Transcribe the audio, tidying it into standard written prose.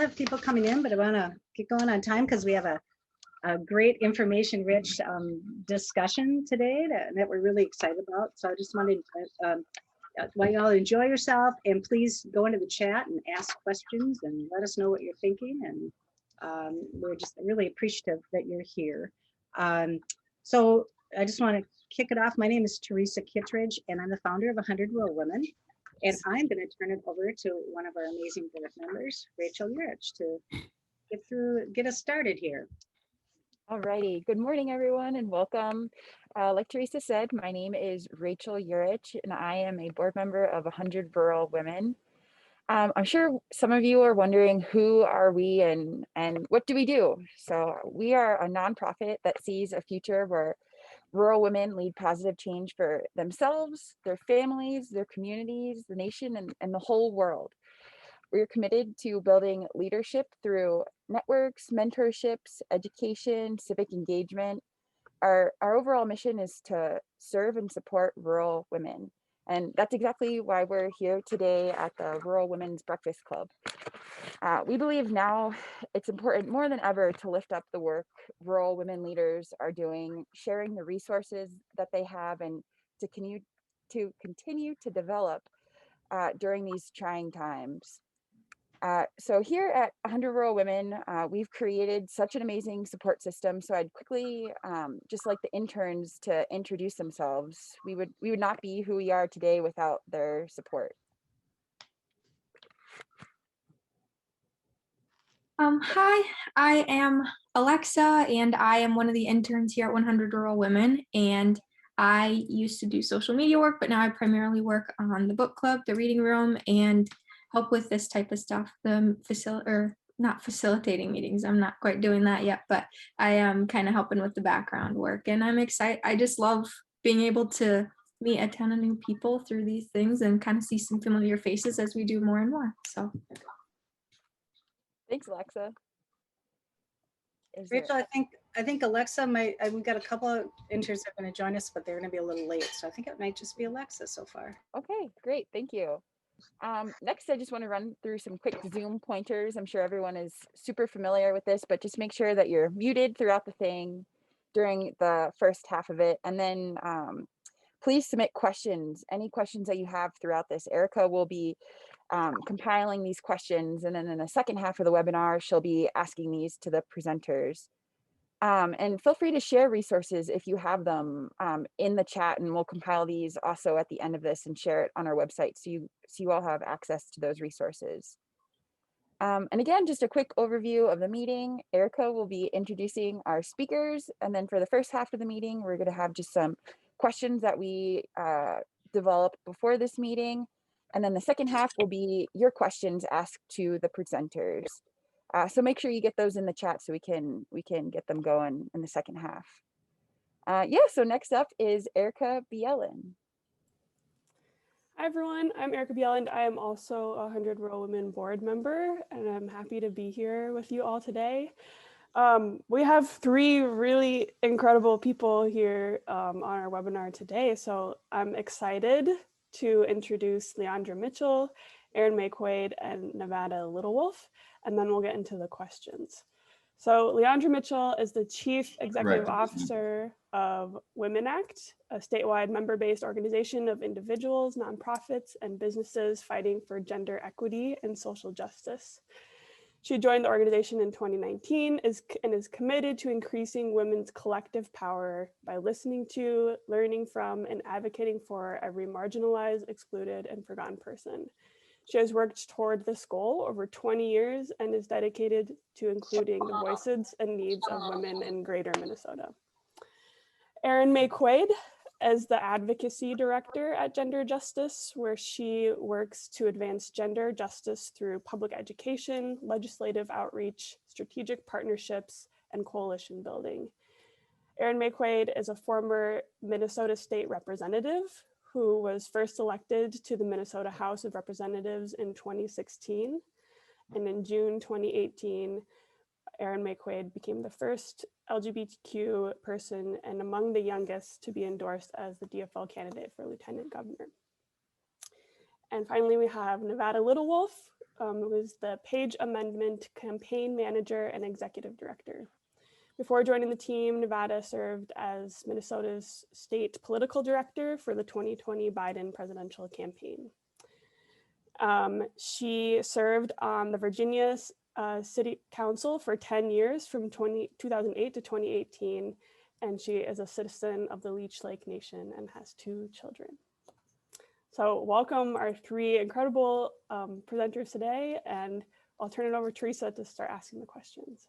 Have people coming in, but I want to get going on time because we have a great information-rich discussion today that we're really excited about. So I just wanted to want you all to enjoy yourself, and please go into the chat and ask questions and let us know what you're thinking. And we're just really appreciative that you're here. So I just want to kick it off. My name is Teresa Kittredge, and I'm the founder of 100 Rural Women. And I'm going to turn it over to one of our amazing board members, Rachel Urich, to get us started here. All righty. Good morning, everyone, and welcome. Like Teresa said, my name is Rachel Urich, and I am a board member of 100 Rural Women. I'm sure some of you are wondering, who are we and what do we do? So we are a nonprofit that sees a future where rural women lead positive change for themselves, their families, their communities, the nation, and the whole world. We're committed to building leadership through networks, mentorships, education, civic engagement. Our overall mission is to serve and support rural women. And that's exactly why we're here today at the Rural Women's Breakfast Club. We believe now it's important more than ever to lift up the work rural women leaders are doing, sharing the resources that they have, and to continue to develop during these trying times. So here at 100 Rural Women, we've created such an amazing support system. So I'd quickly, just like the interns, to introduce themselves. We would not be who we are today without their support. Hi, I am Alexa, and I am one of the interns here at 100 Rural Women. And I used to do social media work, but now I primarily work on the book club, the reading room, and help with this type of stuff. Not facilitating meetings. I'm not quite doing that yet, but I am kind of helping with the background work. And I'm excited. I just love being able to meet a ton of new people through these things and kind of see some familiar faces as we do more and more. So. Thanks, Alexa. Rachel, I think Alexa might. We've got a couple of interns that are going to join us, but they're going to be a little late, so I think it might just be Alexa so far. Okay, great, thank you. Next, I just want to run through some quick Zoom pointers. I'm sure everyone is super familiar with this, but just make sure that you're muted throughout the thing during the first half of it, and then please submit questions. Any questions that you have throughout this. Erica will be compiling these questions, and then in the second half of the webinar, she'll be asking these to the presenters. And feel free to share resources if you have them in the chat, and we'll compile these also at the end of this and share it on our website so you all have access to those resources. And again, just a quick overview of the meeting. Erica will be introducing our speakers, and then for the first half of the meeting, we're going to have just some questions that we developed before this meeting. And then the second half will be your questions asked to the presenters. So make sure you get those in the chat so we can get them going in the second half. So next up is Erica Bielen. Hi everyone, I'm Erica Bielen. I am also a 100 Rural Women board member, and I'm happy to be here with you all today. We have three really incredible people here on our webinar today, so I'm excited to introduce Leondra Mitchell, Erin Maye Quade, and Nevada Littlewolf, and then we'll get into the questions. So Leondra Mitchell is the Chief Executive Officer of WoMN Act, a statewide member-based organization of individuals, nonprofits, and businesses fighting for gender equity and social justice. She joined the organization in 2019 and is committed to increasing women's collective power by listening to, learning from, and advocating for every marginalized, excluded, and forgotten person. She has worked toward this goal over 20 years and is dedicated to including the voices and needs of women in Greater Minnesota. Erin Maye Quade is the Advocacy Director at Gender Justice, where she works to advance gender justice through public education, legislative outreach, strategic partnerships, and coalition building. Erin Maye Quade is a former Minnesota State Representative who was first elected to the Minnesota House of Representatives in 2016. And in June 2018, Erin Maye Quade became the first LGBTQ person and among the youngest to be endorsed as the DFL candidate for Lieutenant Governor. And finally, we have Nevada Littlewolf, who is the Page Amendment Campaign Manager and Executive Director. Before joining the team, Nevada served as Minnesota's state political director for the 2020 Biden presidential campaign. She served on the Virginia City Council for 10 years from 2008 to 2018, and she is a citizen of the Leech Lake Nation and has 2 children. So welcome our 3 incredible presenters today, and I'll turn it over to Teresa to start asking the questions.